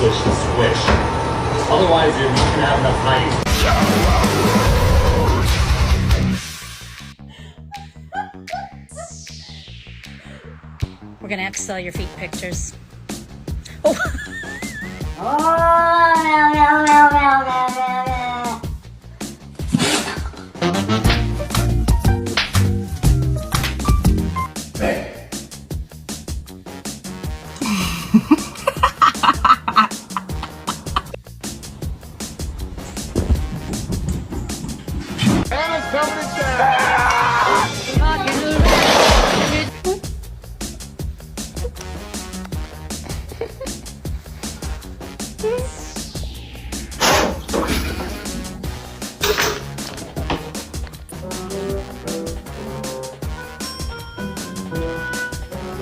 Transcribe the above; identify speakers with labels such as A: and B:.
A: squish, squish. Otherwise, you're not gonna have enough height.
B: We're gonna have to sell your feet pictures. Oh.
C: Oh, no, no, no, no, no.